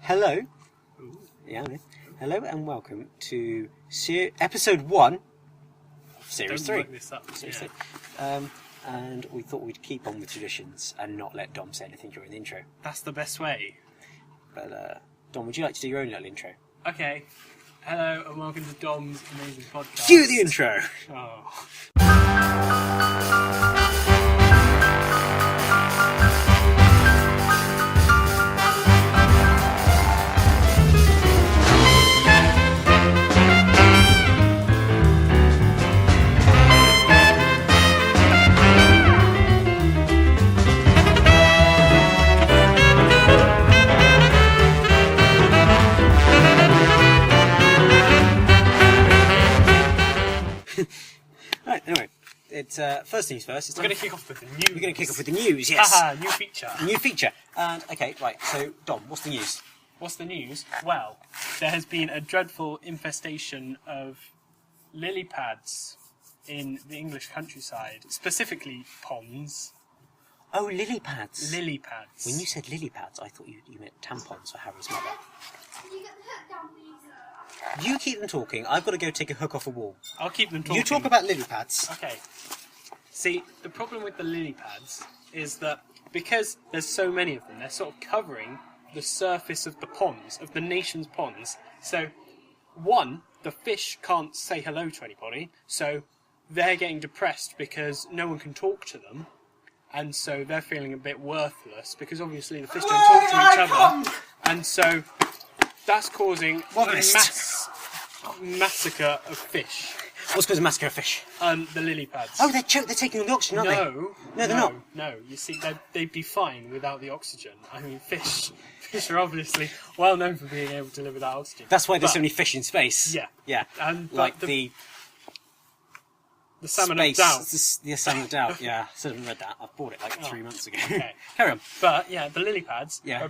Hello. Ooh. Yeah. Hello and welcome to episode 1 of Series 3. Don't muck this up. Series Yeah. 3. And we thought we'd keep on with traditions and not let Dom say anything during the intro. That's the best way. But, Dom, would you like to do your own little intro? Okay. Hello and welcome to Dom's amazing podcast. Cue the intro! Oh. Right, anyway, it's first things first. It's We're going to kick off with the news. We're going to kick off with the news, yes. Haha, new feature. New feature. And, okay, right, so, Dom, what's the news? What's the news? Well, there has been a dreadful infestation of lilypads in the English countryside, specifically ponds. Oh, lily pads. Lily pads. When you said lily pads, I thought you meant tampons for Harry's mother. Can you get the hook down, please? You keep them talking, I've got to go take a hook off a wall. I'll keep them talking. You talk about lily pads. Okay. See, the problem with the lily pads is that because there's so many of them, they're sort of covering the surface of the ponds, of the nation's ponds. So, one, the fish can't say hello to anybody, so they're getting depressed because no one can talk to them, and so they're feeling a bit worthless because obviously the fish don't talk to each other, and so that's causing a massacre of fish. What's causing a massacre of fish? The lily pads. Oh, they're taking all the oxygen, aren't they? No, they're not. No, you see, they'd be fine without the oxygen. I mean, fish are obviously well known for being able to live without oxygen. That's why there's so many fish in space. Yeah. Yeah. And like the salmon space, of doubt. The salmon of doubt, yeah. I still haven't read that. I bought it like 3 months ago. Okay. Carry on. But yeah, the lily pads Yeah. are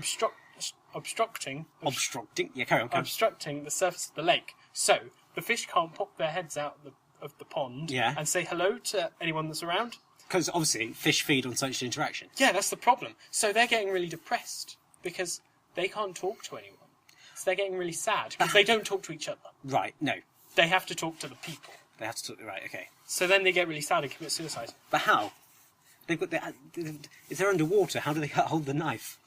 obstructing Obstructing. Yeah, carry on. the surface of the lake. So the fish can't pop their heads out of the pond Yeah. and say hello to anyone that's around. Because obviously fish feed on social interaction. Yeah, that's the problem. So they're getting really depressed because they can't talk to anyone. So they're getting really sad because they don't talk to each other. Right, no. They have to talk to the people. They have to talk. Right, okay. So then they get really sad and commit suicide. But how? They've got if they're underwater, how do they hold the knife?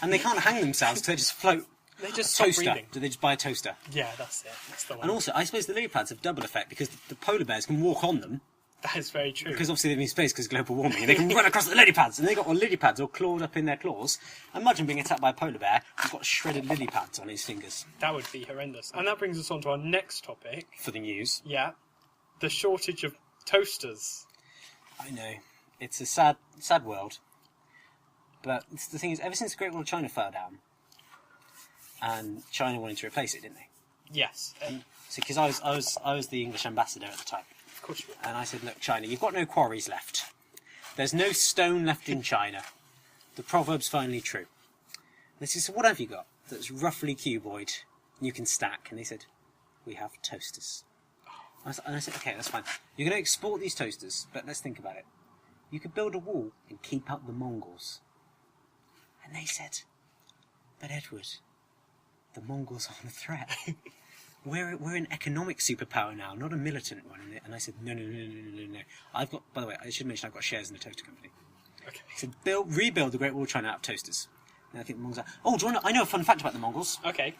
And they can't hang themselves, so they just float. They just A stop toaster. breathing. Do they just buy a toaster? Yeah, that's it. That's the one. And also, I suppose the lily pads have double effect because the polar bears can walk on them That is very true. because obviously they're in space because of global warming. They can run across the lily pads, and they've got all lily pads all clawed up in their claws. Imagine being attacked by a polar bear who's got shredded lily pads on his fingers. That would be horrendous. And that brings us on to our next topic. For the news, Yeah. The shortage of toasters. I know it's a sad world. But the thing is, ever since the Great Wall of China fell down, and China wanted to replace it, didn't they? Yes. So, because I was the English ambassador at the time, Of course you would. and I said, look, China, you've got no quarries left. There's no stone left in China. The proverb's finally true. And they said, so what have you got that's roughly cuboid and you can stack? And they said, we have toasters. And I said, okay, that's fine. You're going to export these toasters, but let's think about it. You could build a wall and keep out the Mongols. And they said, but Edward, the Mongols aren't a threat. We're an economic superpower now, not a militant one. And I said, no. I've got, by the way, I should mention I've got shares in the toaster company. Okay. I said, rebuild the Great Wall of China out of toasters. And I think the Mongols are, oh, do you want to, I know a fun fact about the Mongols. Okay.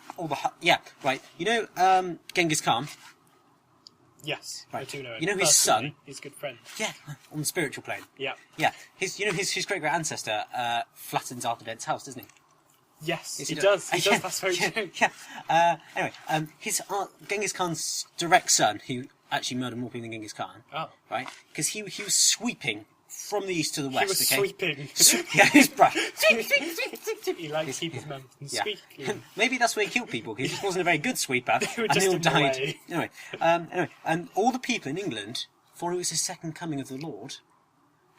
Yeah, right. You know Genghis Khan? Yes. Right. I do know him. You know his personally. son? He's a good friend. Yeah, on the spiritual plane. Yeah. Yeah, his great great ancestor flattens Arthur Dent's house, doesn't he? Yes, Yes, he does. He does. That's very true. Yeah. Anyway, his Genghis Khan's direct son, who actually murdered more people than Genghis Khan, Oh. right? Because he was sweeping from the east to the west. He was okay? sweeping. Yeah, his brush. He liked to keep his mountains Yeah. squeaky. Maybe that's why he killed people. He just wasn't a very good sweeper, were and just they all in the died. way. Anyway, and all the people in England thought it was the second coming of the Lord,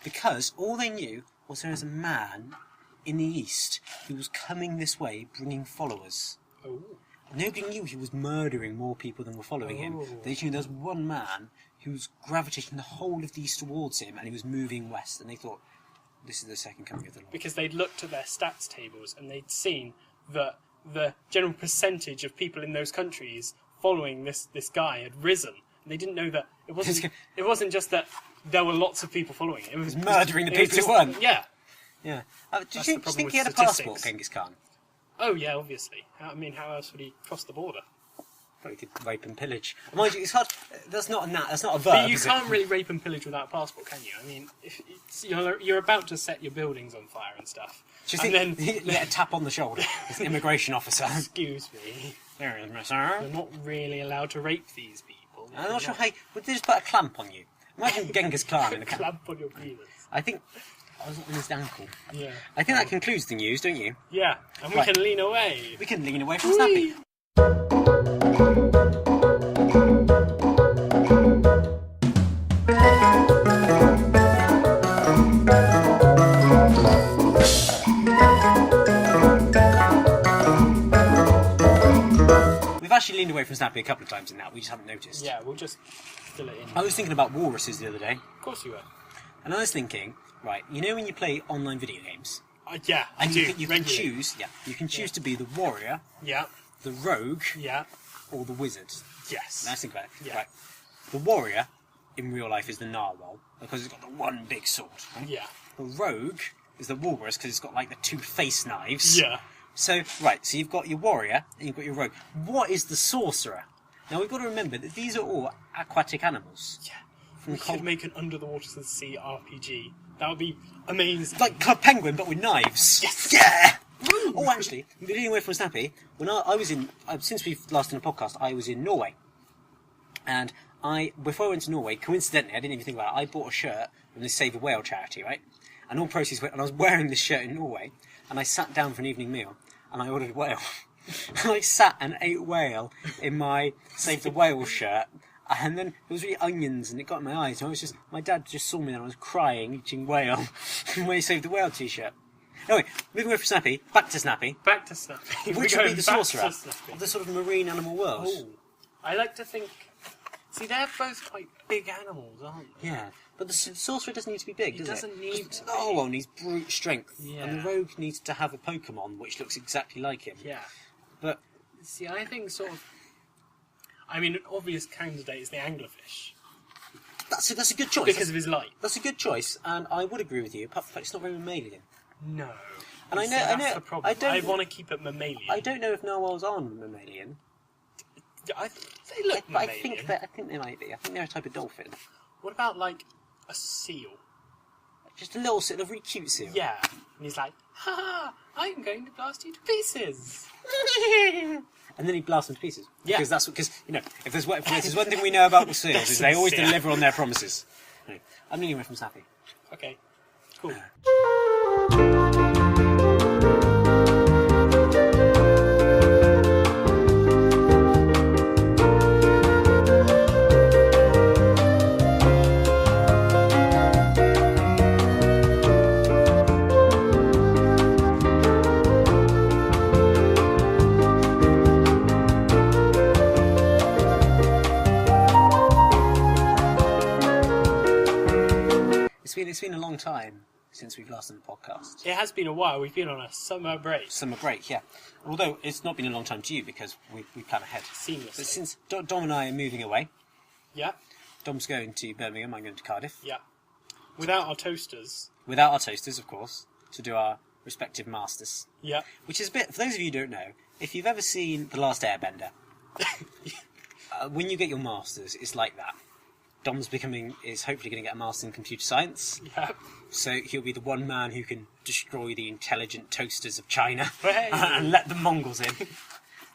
because all they knew was there was a man in the east who was coming this way, bringing followers. Oh. Nobody knew he was murdering more people than were following him. They just knew there was one man who was gravitating the whole of the east towards him, and he was moving west, and they thought, this is the second coming of the Lord. Because they'd looked at their stats tables and they'd seen that the general percentage of people in those countries following this guy had risen. And they didn't know that it wasn't just that there were lots of people following it. It was murdering the people who weren't. Yeah. Yeah. Did That's you the problem think he with had a passport, statistics. Genghis Khan? Oh yeah, obviously. I mean, how else would he cross the border? Probably could rape and pillage. Mind you, it's hard. That's not a verb. But you is can't it? really rape and pillage without a passport, can you? I mean, if you're about to set your buildings on fire and stuff. Do you and think you get a tap on the shoulder? It's an immigration officer. Excuse me. There it is, mister. You're not really allowed to rape these people. I'm not sure how. Would they just put a clamp on you? Imagine Genghis Khan in a clamp. Clamp on your penis. I think. I was on his ankle. Yeah. I think that concludes the news, don't you? Yeah, and we Right. can lean away. We can lean away from Snappy. We've actually leaned away from Snappy a couple of times in that, we just haven't noticed. Yeah, we'll just fill it in. I was thinking about walruses the other day, Of course you were. and I was thinking, right, you know when you play online video games, Yeah, I and do. you can regularly. choose, you can choose to be the warrior, Yeah, the rogue, yeah, or the wizard. yes. Let's think about it. Yeah. Right. The warrior, in real life, is the narwhal, because it's got the one big sword. Right? Yeah, The rogue is the walrus, because it's got like the two face knives. yeah. So, right, so you've got your warrior, and you've got your rogue. What is the sorcerer? Now, we've got to remember that these are all aquatic animals. Yeah. From We could make an Under the Waters of the Sea RPG. That would be amazing. Like Club Penguin, but with knives. Yes! Yeah! Oh, actually, leading away from Snappy, when I was in, since we've last done a podcast, I was in Norway. And before I went to Norway, coincidentally, I didn't even think about it, I bought a shirt from the Save a Whale charity, right? And all proceeds went, and I was wearing this shirt in Norway, and I sat down for an evening meal, and I ordered whale. And I sat and ate whale in my Save the Whale shirt, and then it was really onions, and it got in my eyes, and my dad just saw me and I was crying, eating whale, in my Save the Whale t-shirt. Anyway, moving away from Snappy, back to Snappy. Back to Snappy. Which We're would be the going back sorcerer to Snappy. of the sort of marine animal world? Oh, I like to think... See, they're both quite big animals, aren't they? Yeah, but the sorcerer doesn't need to be big, does it? doesn't need to The narwhal needs brute strength, Yeah. and the rogue needs to have a Pokemon which looks exactly like him. Yeah. But See, I think sort of... I mean, an obvious candidate is the anglerfish. that's a good choice. Because of his light. That's a good choice, and I would agree with you. Apart from the fact it's not very mammalian. No. And I See, know- that's the problem. I want to keep it mammalian. I don't know if narwhals are mammalian, They look but I mammalian. think they might be. I think they're a type of dolphin. What about, like, a seal? Just a little, a really cute seal. Yeah. And he's like, ha ha, I'm going to blast you to pieces. And then he blasts them to pieces. Yeah. Because you know, if there's one thing we know about the seals is they always Sincere. deliver on their promises. Anyway, I'm leaning away from Snappy. Okay, cool. It's been a long time since we've last done a podcast. It has been a while. We've been on a summer break. Summer break, yeah. Although it's not been a long time to you because we plan ahead. Seamlessly. But since Dom and I are moving away, Yeah, Dom's going to Birmingham, I'm going to Cardiff. yeah. Without our toasters. Without our toasters, of course, to do our respective masters. Yeah. Which is a bit, for those of you who don't know, if you've ever seen The Last Airbender, when you get your masters, it's like that. Dom's is hopefully going to get a master in computer science, Yeah. so he'll be the one man who can destroy the intelligent toasters of China Hey. and let the Mongols in.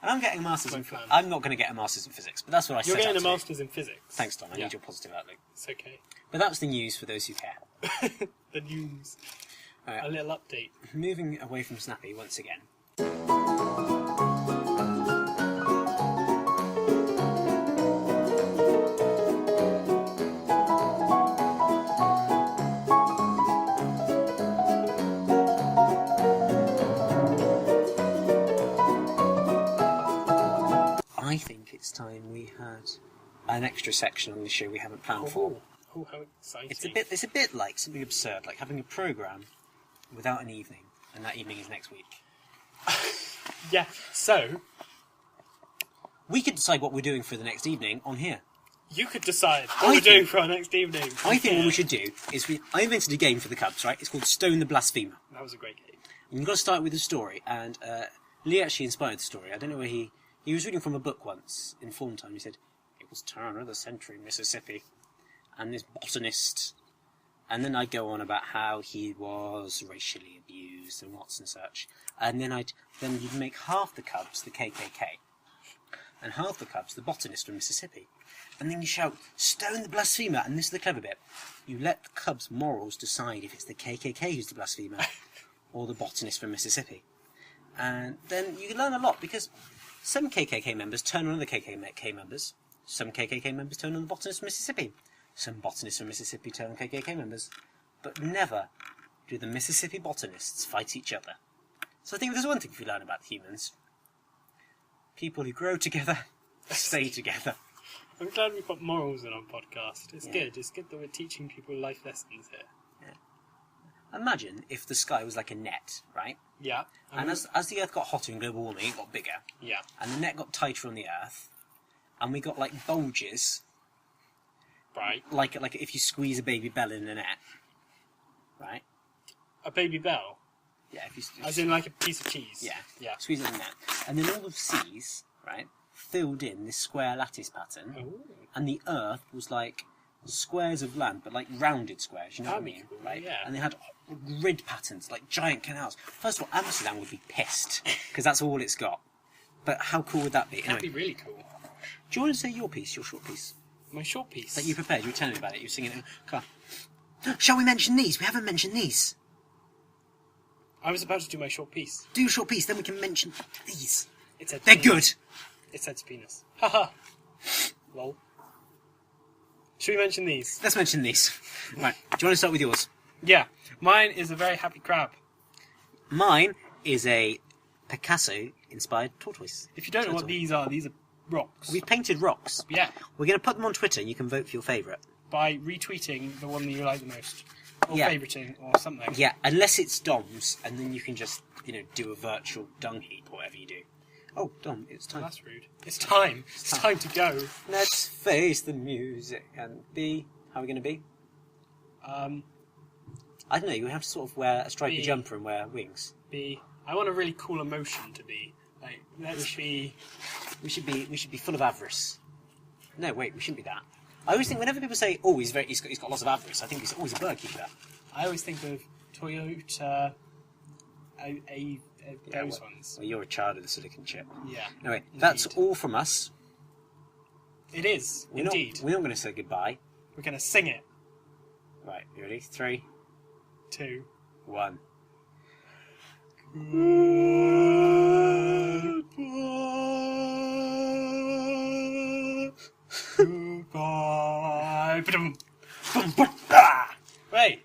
And I'm getting a master's in Quite fun. I'm not going to get a master's in physics, but that's what I You're set getting out a to do. master's in physics. Thanks, Dom. I Yeah. need your positive outlook. It's okay. But that's the news for those who care. The news. Alright. A little update. Moving away from Snappy once again. I think it's time we had an extra section on the show we haven't planned for. Oh, how exciting. It's a bit like something absurd, like having a programme without an evening, and that evening is next week. Yeah. So We could decide what we're doing for the next evening on here. you could decide what we're doing for our next evening. I think what we should do is I invented a game for the Cubs, right? It's called Stone the Blasphemer. That was a great game. And you've got to start with a story. And Lee actually inspired the story. I don't know where he was reading from a book once in form time. He said, it was turn of the century, Mississippi. And this botanist. And then I'd go on about how he was racially abused and what's and such. And then you'd make half the Cubs the KKK. And half the Cubs the botanist from Mississippi. And then you shout, Stone the blasphemer. And this is the clever bit. You let the Cubs' morals decide if it's the KKK who's the blasphemer or the botanist from Mississippi. And then you learn a lot, because some KKK members turn on other KKK members. Some KKK members turn on the botanist from Mississippi. Some botanists from Mississippi turn on KKK members. But never do the Mississippi botanists fight each other. So I think there's one thing we learn about humans. People who grow together stay together. I'm glad we've got morals in our podcast. It's good. It's good that we're teaching people life lessons here. Yeah. Imagine if the sky was like a net, right? Yeah. And as the Earth got hotter in global warming, it got bigger. Yeah. And the net got tighter on the Earth. And we got like bulges. Right. Like if you squeeze a baby bell in a net. Right? A baby bell? Yeah. As in like a piece of cheese? Yeah. Yeah. Squeeze it in a net. And then all the seas, right, filled in this square lattice pattern. Ooh. And the Earth was like squares of land, but like rounded squares, you know what I That'd be mean? cool, Right? yeah. And they had grid patterns, like giant canals. First of all, Amsterdam would be pissed, because that's all it's got. But how cool would that be? That'd be really cool. Do you want to say your piece, your short piece? My short piece? That you prepared, you were telling me about it, you were singing it. Come on. Shall we mention these? We haven't mentioned these. I was about to do my short piece. Do your short piece, then we can mention these. It's Ed's They're penis. good. It's Ed's penis. Haha. Lol. Should we mention these? Let's mention these. Right, do you want to start with yours? Yeah. Mine is a very happy crab. Mine is a Picasso-inspired tortoise. If you don't know what these are rocks. We've painted rocks. Yeah. We're going to put them on Twitter and you can vote for your favourite. By retweeting the one that you like the most. Or Yeah. favouriting or something. Yeah, unless it's Dom's, and then you can just, do a virtual dung heap or whatever you do. Oh, Dom, it's time. That's rude. It's time. It's time to go. Let's face the music and be... How are we going to be? I don't know, you have to sort of wear a stripy Be- jumper and wear wings. I want a really cool emotion to be. Like, let's be... We should be full of avarice. No, wait, we shouldn't be that. I always think whenever people say, "Oh, he's got lots of avarice," I think he's always a bird keeper. I always think of Toyota... those ones. Well, you're a child of the silicon chip. Yeah. Anyway, Indeed. that's all from us. It is, We're indeed. We're not going to say goodbye. We're going to sing it. Right, you ready? 3, 2. 1. Goodbye. Wait.